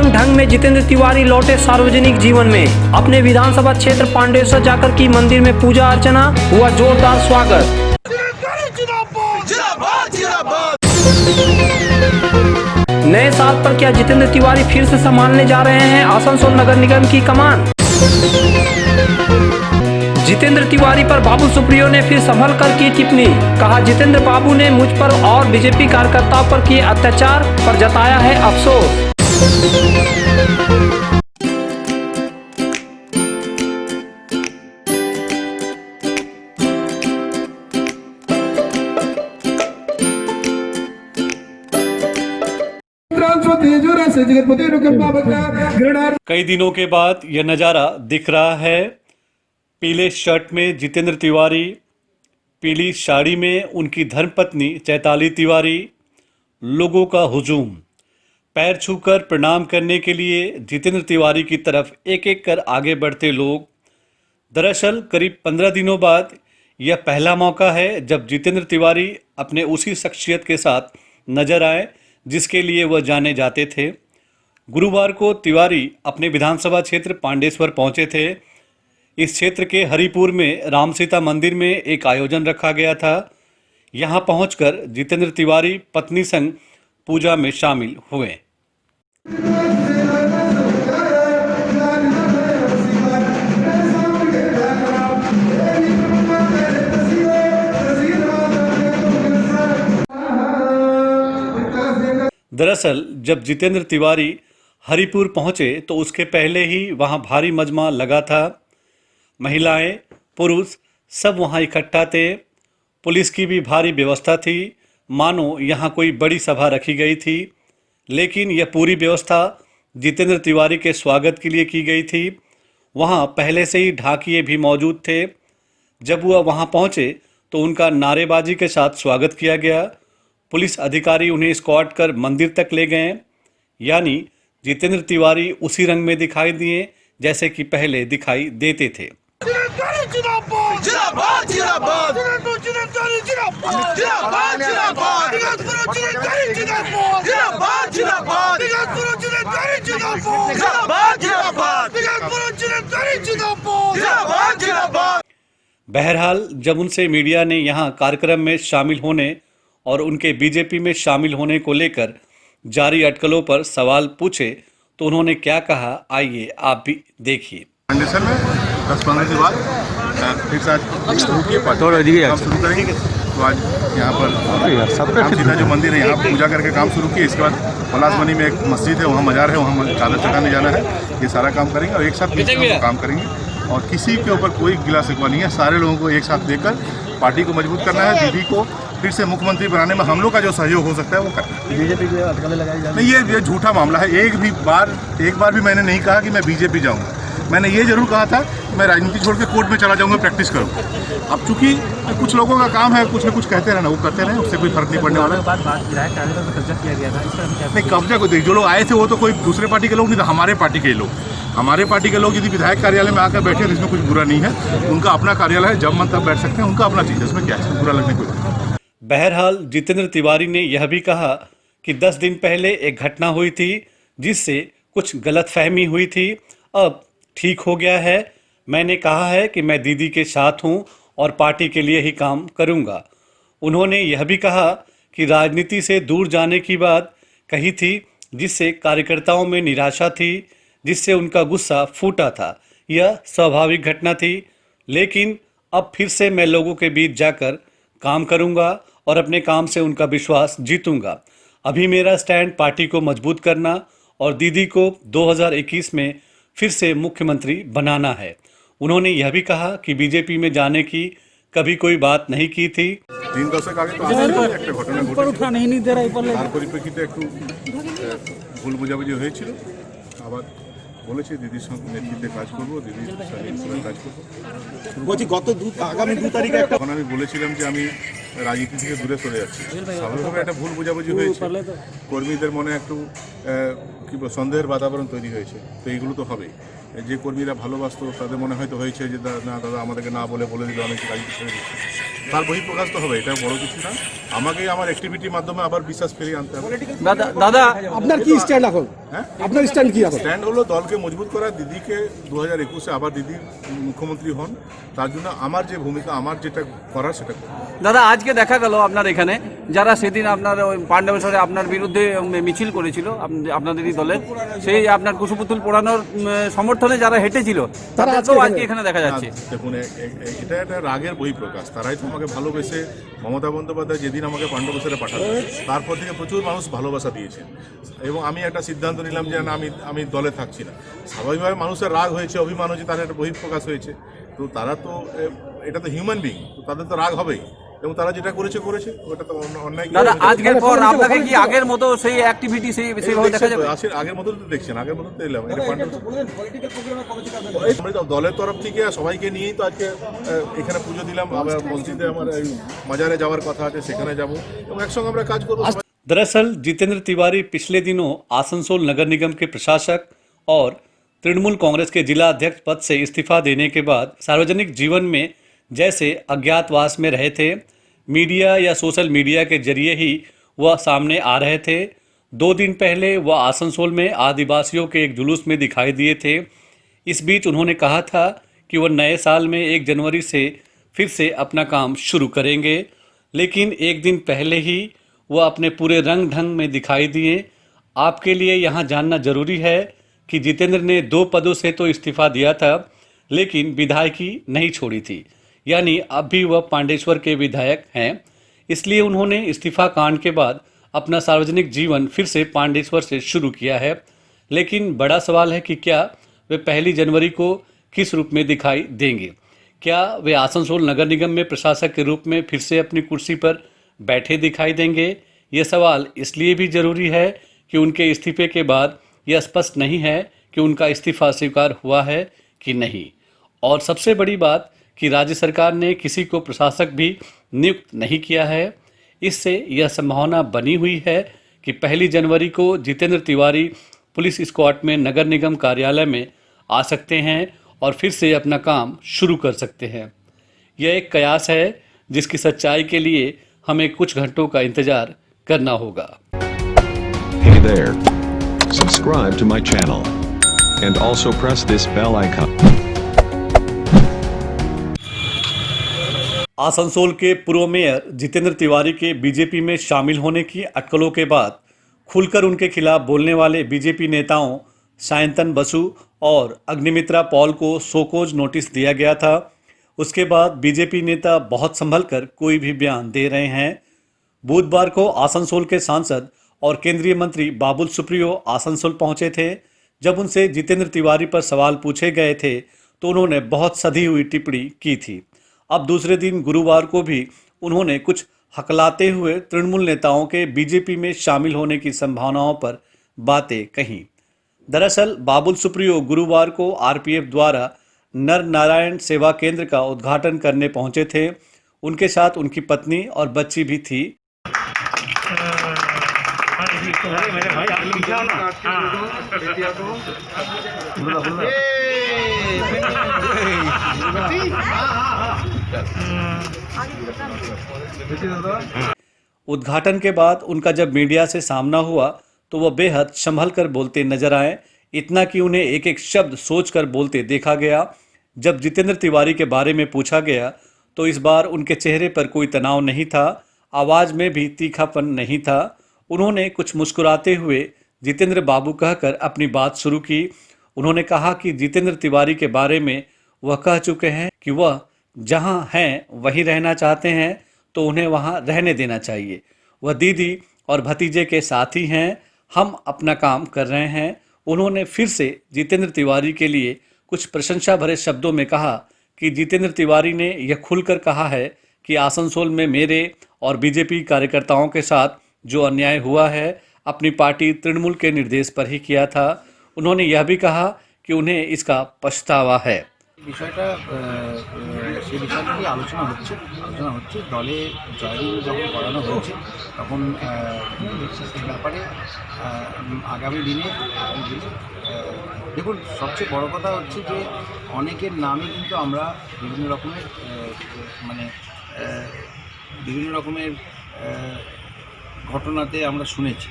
नए ढंग में जितेंद्र तिवारी लौटे सार्वजनिक जीवन में। अपने विधानसभा क्षेत्र पांडेसर जाकर की मंदिर में पूजा अर्चना, हुआ जोरदार स्वागत। नए साल पर क्या जितेंद्र तिवारी फिर से संभालने जा रहे हैं आसनसोल नगर निगम की कमान? जितेंद्र तिवारी पर बाबुल सुप्रियो ने फिर संभल कर की टिप्पणी। कहा, जितेंद्र बाबू ने मुझ पर और बीजेपी कार्यकर्ताओं पर किए अत्याचार पर जताया है अफसोस। कई दिनों के बाद यह नज़ारा दिख रहा है। पीले शर्ट में जितेंद्र तिवारी, पीली साड़ी में उनकी धर्मपत्नी चैताली तिवारी, लोगों का हुजूम। पैर छूकर प्रणाम करने के लिए जितेंद्र तिवारी की तरफ एक एक कर आगे बढ़ते लोग। दरअसल करीब 15 दिनों बाद यह पहला मौका है जब जितेंद्र तिवारी अपने उसी शख्सियत के साथ नजर आए जिसके लिए वह जाने जाते थे। गुरुवार को तिवारी अपने विधानसभा क्षेत्र पांडेसर पहुंचे थे। इस क्षेत्र के हरिपुर में राम सीता मंदिर में एक आयोजन रखा गया था। यहां पहुंचकर जितेंद्र तिवारी पत्नी संग पूजा में शामिल हुए। दरअसल जब जितेंद्र तिवारी हरिपुर पहुंचे तो उसके पहले ही वहां भारी मजमा लगा था। महिलाएं, पुरुष सब वहां इकट्ठा थे। पुलिस की भी भारी व्यवस्था थी, मानो यहां कोई बड़ी सभा रखी गई थी। लेकिन यह पूरी व्यवस्था जितेंद्र तिवारी के स्वागत के लिए की गई थी। वहां पहले से ही ढाकिये भी मौजूद थे। जब वह वहां पहुंचे तो उनका नारेबाजी के साथ स्वागत किया गया। पुलिस अधिकारी उन्हें एस्कॉर्ट कर मंदिर तक ले गए। यानी जितेंद्र तिवारी उसी रंग में दिखाई दिए जैसे कि पहले दिखाई देते थे। बहरहाल जब उनसे मीडिया ने यहां कार्यक्रम में शामिल होने और उनके बीजेपी में शामिल होने को लेकर जारी अटकलों पर सवाल पूछे तो उन्होंने क्या कहा, आइए आप भी देखिए। पांडेसर में 10-15 दिन बाद फिर से आज शुरू करेंगे। तो आज यहाँ पर राम सीता जो मंदिर है यहाँ पूजा करके काम शुरू किए। इसके बाद पलासमनी में एक मस्जिद है, वहाँ मजार है, वहाँ चादर चढ़ाने जाना है। ये सारा काम करेंगे और एक साथ काम करेंगे और किसी के ऊपर कोई गिला शिकवा नहीं है। सारे लोगों को एक साथ लेकर पार्टी को मजबूत करना है। दीदी को फिर से मुख्यमंत्री बनाने में हम लोग का जो सहयोग हो सकता है वो करना है। बीजेपी के अटकलें लगाई जा रही है। नहीं, ये झूठा मामला है। एक बार भी मैंने नहीं कहा कि मैं बीजेपी जाऊंगा। मैंने ये जरूर कहा था कि मैं राजनीति छोड़ के कोर्ट में चला जाऊंगा, प्रैक्टिस करूंगा। अब चूंकि कुछ लोगों का काम है कुछ न कुछ कहते रहना, वो करते रहे, उससे कोई फर्क नहीं पड़ने वाला। नहीं, कब्जा को जो लोग आए थे वो तो कोई दूसरे पार्टी के लोग नहीं थे, हमारे पार्टी के लोग। हमारे पार्टी के लोग यदि विधायक कार्यालय में आकर बैठे तो इसमें कुछ बुरा नहीं है। उनका अपना कार्यालय है, जब मन तब बैठ सकते हैं, उनका अपना चीज़ है, इसमें क्या है, बुरा लगने कोई। बहरहाल जितेंद्र तिवारी ने यह भी कहा कि 10 दिन पहले एक घटना हुई थी जिससे कुछ गलतफहमी हुई थी। अब ठीक हो गया है। मैंने कहा है कि मैं दीदी के साथ हूं और पार्टी के लिए ही काम करूंगा। उन्होंने यह भी कहा कि राजनीति से दूर जाने की बात कही थी जिससे कार्यकर्ताओं में निराशा थी, जिससे उनका गुस्सा फूटा था। यह स्वाभाविक घटना थी, लेकिन अब फिर से मैं लोगों के बीच जाकर काम करूंगा और अपने काम से उनका विश्वास जीतूंगा। अभी मेरा स्टैंड पार्टी को मजबूत करना और दीदी को 2021 में फिर से मुख्यमंत्री बनाना है। उन्होंने यह भी कहा कि बीजेपी में जाने की कभी कोई बात नहीं की थी। 3 दशक आगे একটা ঘটনা ঘটেছে, তার পরিপ্রেক্ষিতে একটু ভুল বোঝাবুঝি হয়েছিল। আবার বলেছি দিদির সঙ্গে নেতৃত্বে কাজ করব, দিদির সঙ্গে কাজ করব। বলছি আগামী 2 তারিখে তখন আমি বলেছিলাম যে আমি রাজনীতি থেকে দূরে সরে যাচ্ছি। স্বাভাবিকভাবে একটা ভুল বোঝাবুঝি হয়েছে, কর্মীদের মনে একটু সন্দেহের বাতাবরণ তৈরি হয়েছে। তো এইগুলো তো হবেই। যে কর্মীরা ভালোবাসতো তাদের মনে হয়তো হয়েছে যে না দাদা আমাদেরকে না বলে দিল, আমি রাজনীতি ছেড়ে দিচ্ছি। তার বহিঃপ্রকাশ তো হবে, এটা বড় কিছু না। আমাকে আমার অ্যাক্টিভিটির মাধ্যমে আবার বিশ্বাস ফিরিয়ে আনতে হবে। দাদা আপনার কি স্ট্যান্ড এখন? হ্যাঁ আপনার স্ট্যান্ড কি এখন? স্ট্যান্ড হলো দলকে মজবুত করা, দিদিকে 2021-এ আবার দিদি মুখ্যমন্ত্রী হন, তার জন্য আমার যে ভূমিকা, আমার যেটা করার সেটা করব। দাদা, আজকে দেখা গেল আপনার এখানে যারা সেদিন আপনার ওই পাণ্ডবেশ্বরে আপনার বিরুদ্ধে মিছিল করেছিল আপনাদেরই দলের, সেই আপনার কুশপুতুল পোড়ানোর সমর্থনে যারা হেঁটেছিল তাদেরকেও আজকে এখানে দেখা যাচ্ছে। দেখুন, এটা একটা রাগের বহিঃপ্রকাশ। তারাই তো আমাকে ভালোবেসে, মমতা বন্দ্যোপাধ্যায় যেদিন আমাকে পাণ্ডবেশ্বরে পাঠালো তারপর থেকে প্রচুর মানুষ ভালোবাসা দিয়েছে, এবং আমি একটা সিদ্ধান্ত নিলাম যে না, আমি দলে থাকছি না। স্বাভাবিকভাবে মানুষের রাগ হয়েছে, অভিমান হয়েছে, তার একটা বহিঃপ্রকাশ হয়েছে। তো তারা তো, এটা তো হিউম্যান বিং, তো তাদের তো রাগ হবেই, এবং তারা যেটা করেছে ওটা তো অন্যায়। দাদা, আজকের পর আপনাকে কি আগের মতো সেই অ্যাক্টিভিটি সেইভাবে দেখা যাবে? আগের মতো তো দেখছেন, আগের মতো তো এলাম। দলের তরফ থেকে সবাইকে নিয়েই তো আজকে এখানে পুজো দিলাম। আবার মসজিদে আমার মাজারে যাওয়ার কথা আছে, সেখানে যাব, এবং একসঙ্গে আমরা কাজ করবো। दरअसल जितेंद्र तिवारी पिछले दिनों आसनसोल नगर निगम के प्रशासक और तृणमूल कांग्रेस के जिला अध्यक्ष पद से इस्तीफा देने के बाद सार्वजनिक जीवन में जैसे अज्ञातवास में रहे थे, मीडिया या सोशल मीडिया के जरिए ही वह सामने आ रहे थे। 2 दिन पहले वह आसनसोल में आदिवासियों के एक जुलूस में दिखाई दिए थे। इस बीच उन्होंने कहा था कि वह नए साल में 1 जनवरी से फिर से अपना काम शुरू करेंगे, लेकिन एक दिन पहले ही वह अपने पूरे रंग ढंग में दिखाई दिए। आपके लिए यहाँ जानना जरूरी है कि जितेंद्र ने 2 पदों से तो इस्तीफा दिया था, लेकिन विधायकी नहीं छोड़ी थी, यानी अब भी वह पांडेश्वर के विधायक हैं। इसलिए उन्होंने इस्तीफा कांड के बाद अपना सार्वजनिक जीवन फिर से पांडेश्वर से शुरू किया है। लेकिन बड़ा सवाल है कि क्या वे 1 जनवरी को किस रूप में दिखाई देंगे? क्या वे आसनसोल नगर निगम में प्रशासक के रूप में फिर से अपनी कुर्सी पर बैठे दिखाई देंगे? ये सवाल इसलिए भी ज़रूरी है कि उनके इस्तीफे के बाद यह स्पष्ट नहीं है कि उनका इस्तीफा स्वीकार हुआ है कि नहीं। और सबसे बड़ी बात कि राज्य सरकार ने किसी को प्रशासक भी नियुक्त नहीं किया है। इससे यह संभावना बनी हुई है कि 1 जनवरी को जितेंद्र तिवारी पुलिस स्क्वाड में नगर निगम कार्यालय में आ सकते हैं और फिर से अपना काम शुरू कर सकते हैं। यह एक कयास है जिसकी सच्चाई के लिए हमें कुछ घंटों का इंतजार करना होगा। Hey there. Subscribe to my channel. And also press this bell icon. Asansol के पूर्व मेयर जितेंद्र तिवारी के बीजेपी में शामिल होने की अटकलों के बाद खुलकर उनके खिलाफ बोलने वाले बीजेपी नेताओं सायंतन बसु और अग्निमित्रा पॉल को शोकॉज नोटिस दिया गया था। उसके बाद बीजेपी नेता बहुत संभल कर कोई भी बयान दे रहे हैं। बुधवार को आसनसोल के सांसद और केंद्रीय मंत्री बाबुल सुप्रियो आसनसोल पहुंचे थे। जब उनसे जितेंद्र तिवारी पर सवाल पूछे गए थे तो उन्होंने बहुत सधी हुई टिप्पणी की थी। अब दूसरे दिन गुरुवार को भी उन्होंने कुछ हकलाते हुए तृणमूल नेताओं के बीजेपी में शामिल होने की संभावनाओं पर बातें कहीं। दरअसल बाबुल सुप्रियो गुरुवार को आरपीएफ द्वारा नर नारायण सेवा केंद्र का उद्घाटन करने पहुंचे थे। उनके साथ उनकी पत्नी और बच्ची भी थी। उद्घाटन के बाद उनका जब मीडिया से सामना हुआ तो वह बेहद संभल कर बोलते नजर आए, इतना कि उन्हें एक एक शब्द सोचकर बोलते देखा गया। जब जितेंद्र तिवारी के बारे में पूछा गया तो इस बार उनके चेहरे पर कोई तनाव नहीं था, आवाज़ में भी तीखापन नहीं था। उन्होंने कुछ मुस्कुराते हुए जितेंद्र बाबू कहकर अपनी बात शुरू की। उन्होंने कहा कि जितेंद्र तिवारी के बारे में वह कह चुके हैं कि वह जहां हैं वहीं रहना चाहते हैं, तो उन्हें वहां रहने देना चाहिए। वह दीदी और भतीजे के साथी हैं, हम अपना काम कर रहे हैं। उन्होंने फिर से जितेंद्र तिवारी के लिए कुछ प्रशंसा भरे शब्दों में कहा कि जितेंद्र तिवारी ने यह खुलकर कहा है कि आसनसोल में मेरे और बीजेपी कार्यकर्ताओं के साथ जो अन्याय हुआ है अपनी पार्टी तृणमूल के निर्देश पर ही किया था। उन्होंने यह भी कहा कि उन्हें इसका पछतावा है। বিষয়টা সেই বিষয়টা নিয়ে আলোচনা হচ্ছে দলে জয়েনিং যখন করানো হয়েছে তখন এই ব্যাপারে আগামী দিনে দেখুন, সবচেয়ে বড় কথা হচ্ছে যে অনেকের নামই কিন্তু আমরা বিভিন্ন রকমের ঘটনাতে আমরা শুনেছি।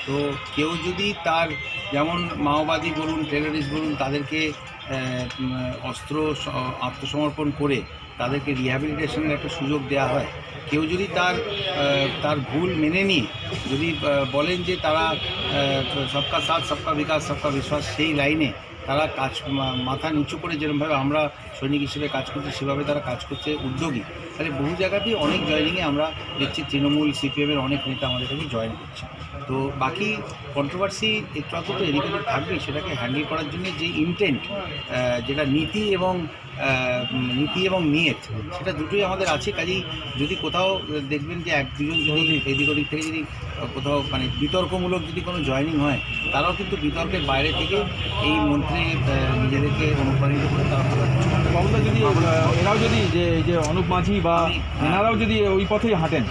তো কেউ যদি তার যেমন মাওবাদী বলুন, টেররিস্ট বলুন, তাদেরকে আত্মসমর্পণ করে তাদেরকে রিহ্যাবিলিটেশনের একটা সুযোগ দেওয়া হয়, কেউ যদি তার ভুল মেনে নিয়ে যদি বলেন যে তারা সবকা সাথ সবকা বিকাশ সবকা বিশ্বাস সেই লাইনে তারা মাথা নিচু করে যেরকমভাবে আমরা সৈনিক হিসেবে কাজ করছি সেভাবে তারা কাজ করতে উদ্যোগী, তাহলে বহু জায়গাতেই অনেক জয়েনিংয়ে আমরা দেখছি তৃণমূল সিপিএমের অনেক নেতা আমাদের কাছে জয়েন করছে। তো বাকি কন্ট্রোভার্সি একটু অত তো এদিক ওদিক থাকবেই, সেটাকে হ্যান্ডেল করার জন্য যে ইন্টেন্ট, যেটা নীতি এবং নিয়ত, সেটা দুটোই আমাদের আছে। কাজেই যদি কোথাও দেখবেন যে এক দুজন যদি এদিক ওদিক থেকে যদি কোথাও মানে বিতর্কমূলক যদি কোনো জয়েনিং হয়, তারাও কিন্তু বিতর্কের বাইরে থেকে এই মন্ত্রে নিজেদেরকে অনুপ্রাণিত করে তারা বাবুদা যদি এরাও যদি যে অনুপ মাঝি বা এনারাও যদি ওই পথেই হাঁটেন,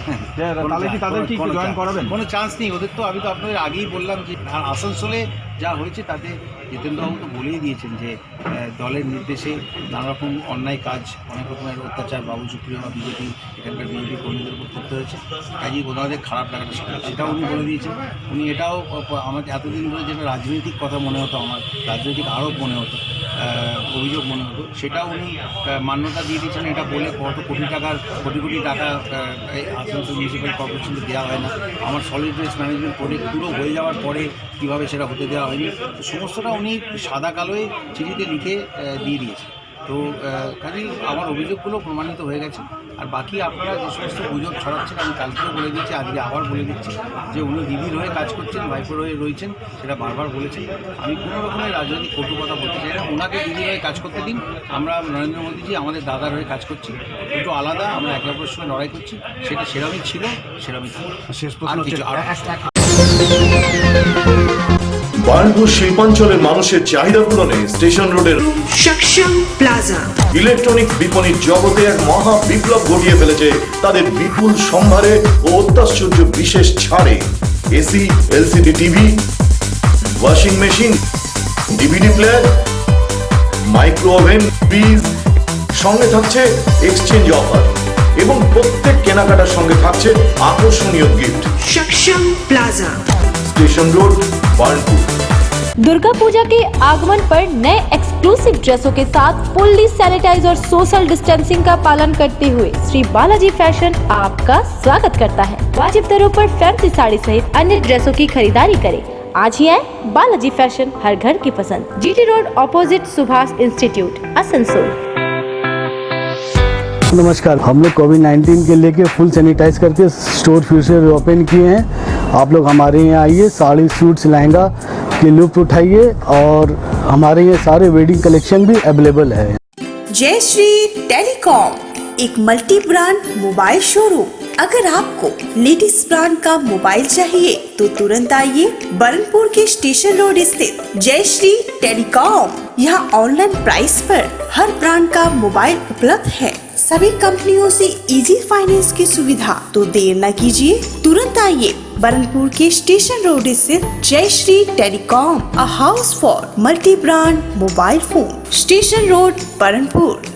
তাহলে কি তাদের কি জয়েন করাবেন? কোনো চান্স নেই ওদের। তো আমি তো আপনাদের আগেই বললাম যে আসানসোলে যা হয়েছে তাতে জিতেন্দ্রবাবু তো বলেই দিয়েছেন যে দলের নির্দেশে নানা রকম অন্যায় কাজ, অনেক রকমের অত্যাচার বাবু সুপ্রিয় বা বিজেপি এখানকার বিজেপি কর্মীদের উপর করতে হয়েছে, কাজেই ওনাদের খারাপ লাগাটা সেটাও উনি বলে দিয়েছেন। উনি এটাও আমাকে এতদিন ধরে যেটা রাজনৈতিক কথা মনে হতো, আমার রাজনৈতিক আরোপ মনে হতো, অভিযোগ মনে হতো, সেটাও উনি মান্যতা দিয়ে দিয়েছেন। এটা বলে কত কোটি টাকা আসানসোল মিউনিসিপ্যাল কর্পোরেশনকে দেওয়া হয় না, আমার সলিড ওয়েস্ট ম্যানেজমেন্ট প্রজেক্ট পুরো হয়ে যাওয়ার পরে কীভাবে সেটা হতে দেওয়া হয়নি, তো সমস্তটা উনি সাদা কালোয় চিঠিতে লিখে দিয়ে দিয়েছেন। তো কাজেই আমার অভিযোগগুলো প্রমাণিত হয়ে গেছে। আর বাকি আপনারা যে সমস্ত গুজব ছড়াচ্ছেন, আমি কালকেও বলে দিচ্ছি, আজকে আবার বলে দিচ্ছি যে উনি দিদির হয়ে কাজ করছেন, ভাইপোর হয়ে রয়েছেন, সেটা বারবার বলেছেন। আমি কোনো রকমের রাজনৈতিক কটু কথা বলতে চাই না। ওনাকে দিদির হয়ে কাজ করতে দিন, আমরা নরেন্দ্র মোদীজি আমাদের দাদার হয়ে কাজ করছি, একটু আলাদা, আমরা একে অপরের সঙ্গে লড়াই করছি, সেটা সেরমই ছিল, সেরমই ছিল। শেষ প্রশ্ন হচ্ছে বার্নপুর শিল্পাঞ্চলের মানুষের চাহিদা পূরণে স্টেশন রোডের সক্ষম প্লাজা ইলেকট্রনিক্স বিপণির জগতে এক মহা বিপ্লব ঘটিয়ে ফেলেছে তাদের বিপুল সম্ভারে ও অত্যাশ্চর্য বিশেষ ছাড়ে। AC, LCD TV, washing machine, DVD player, micro oven, fridge, সঙ্গে থাকছে এক্সচেঞ্জ অফার এবং প্রত্যেক কেনাকাটার সঙ্গে থাকছে আকর্ষণীয় গিফট। সক্ষম plaza, station road, बार्नपुर। Durga Puja के आगमन पर नए एक्सक्लूसिव ड्रेसों के साथ फुल्ली सैनिटाइज और सोशल डिस्टेंसिंग का पालन करते हुए श्री बालाजी फैशन आपका स्वागत करता है। वाजिब दरों पर फैंसी साड़ी सहित अन्य ड्रेसों की खरीदारी करें। आज ही आए बालाजी फैशन, हर घर की पसंद। GT road opposite Subhash institute, Asansol. नमस्कार, हम लोग कोविड-19 के लेके फुल सैनिटाइज करके स्टोर फिर से ओपन किए हैं। आप लोग हमारे यहाँ आइए, साड़ी, सूट्स, लहंगा की लुत्फ उठाइए और हमारे यहाँ सारे वेडिंग कलेक्शन भी अवेलेबल है। जय श्री टेलीकॉम, एक मल्टी ब्रांड मोबाइल शोरूम। अगर आपको लेटेस्ट ब्रांड का मोबाइल चाहिए तो तुरंत आइए बरनपुर के स्टेशन रोड स्थित जय श्री टेलीकॉम। यहाँ ऑनलाइन प्राइस पर हर ब्रांड का मोबाइल उपलब्ध है। सभी कंपनियों से इजी फाइनेंस की सुविधा। तो देर न कीजिए, तुरंत आइए बरनपुर के स्टेशन रोड स्थित Jai Shri telecom, a house for multi brand mobile phone, station road, Burnpur.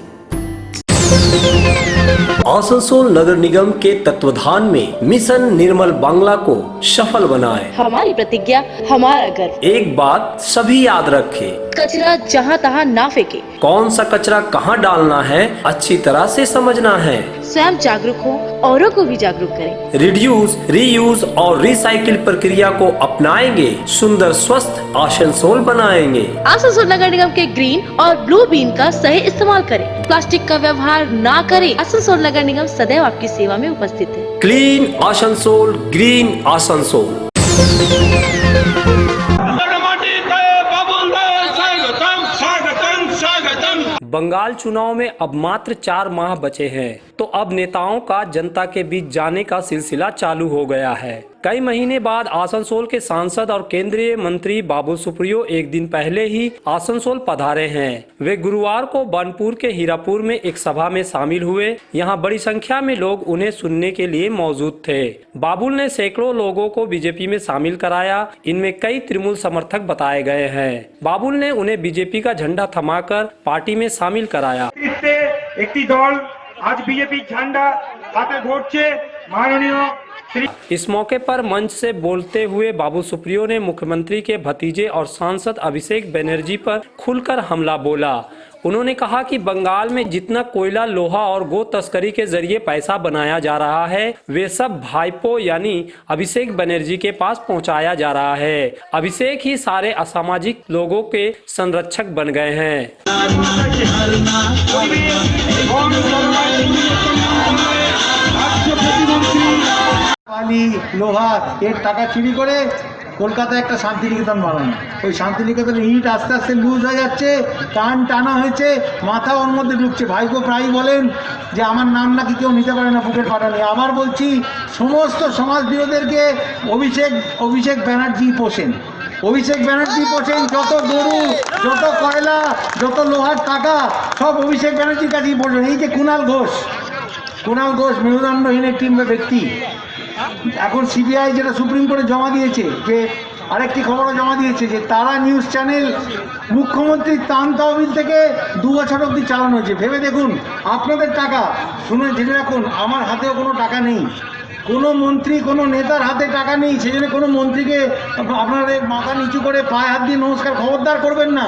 Asansol नगर निगम के तत्वाधान में मिशन निर्मल बांग्ला को सफल बनाएं। हमारी प्रतिज्ञा, हमारा गर्व। एक बात सभी याद रखें, कचरा जहाँ तहाँ ना फेंके। कौन सा कचरा कहाँ डालना है अच्छी तरह से समझना है। स्वयं जागरूक हो, औरों को भी जागरूक करें। रिड्यूस, रीयूज और रिसाइकिल प्रक्रिया को अपनाएंगे, सुंदर स्वस्थ आसनसोल बनाएंगे। आसनसोल नगर निगम के ग्रीन और ब्लू बीन का सही इस्तेमाल करें। प्लास्टिक का व्यवहार ना करें। आसनसोल नगर निगम सदैव आपकी सेवा में उपस्थित है। Clean Asansol, green Asansol. बंगाल चुनाव में अब मात्र 4 माह बचे हैं, तो अब नेताओं का जनता के बीच जाने का सिलसिला चालू हो गया है। कई महीने बाद आसनसोल के सांसद और केंद्रीय मंत्री बाबुल सुप्रियो एक दिन पहले ही आसनसोल पधारे हैं। वे गुरुवार को बनपुर के हीरापुर में एक सभा में शामिल हुए। यहां बड़ी संख्या में लोग उन्हें सुनने के लिए मौजूद थे। बाबुल ने सैकड़ों लोगों को बीजेपी में शामिल कराया। इनमें कई तृणमूल समर्थक बताए गए हैं। बाबुल ने उन्हें बीजेपी का झंडा थमाकर पार्टी में शामिल कराया। একটি দল আজ বিজেপি ঝান্ডা হাতে ধরছে। মাননীয় इस मौके पर मंच से बोलते हुए बाबू सुप्रियो ने मुख्यमंत्री के भतीजे और सांसद अभिषेक बनर्जी पर खुलकर हमला बोला। उन्होंने कहा कि बंगाल में जितना कोयला, लोहा और गो तस्करी के जरिए पैसा बनाया जा रहा है, वे सब भाईपो यानी अभिषेक बनर्जी के पास पहुंचाया जा रहा है। अभिषेक ही सारे असामाजिक लोगों के संरक्षक बन गए हैं। লোহা এর টাকা চুরি করে কলকাতায় একটা শান্তিনিকেতন বানানো, ওই শান্তিনিকেতনের ইট আস্তে আস্তে লুজ হয়ে যাচ্ছে, টানা হয়েছে, মাথা ওর মধ্যে ঢুকছে। ভাইপো প্রায়ই বলেন যে আমার নাম নাকি কেউ নিতে পারে না বুকের পাটা নিয়ে। আবার বলছি, সমস্ত সমাজ বিরোধীদেরকে অভিষেক ব্যানার্জি পোষেন, অভিষেক ব্যানার্জি পোষেন। যত গরু, যত কয়লা, যত লোহার টাকা সব অভিষেক ব্যানার্জির কাছেই পোষেন। এই যে কুণাল ঘোষ মেরুদণ্ডহীন একটি ব্যক্তি, এখন সিবিআই যেটা সুপ্রিম কোর্টে জমা দিয়েছে, যে আরেকটি খবরও জমা দিয়েছে যে তারা নিউজ চ্যানেল মুখ্যমন্ত্রীর ত্রাণ তহবিল থেকে 2 বছর অবধি চালানো হয়েছে। ভেবে দেখুন, আপনাদের টাকা শুনে জেনে রাখুন, আমার হাতেও কোনো টাকা নেই, কোনো মন্ত্রী, কোনো নেতার হাতে টাকা নেই। সেই জন্য কোনো মন্ত্রীকে আপনাদের মাথা নিচু করে পায়ে হাত দিয়ে নমস্কার খবরদার করবেন না।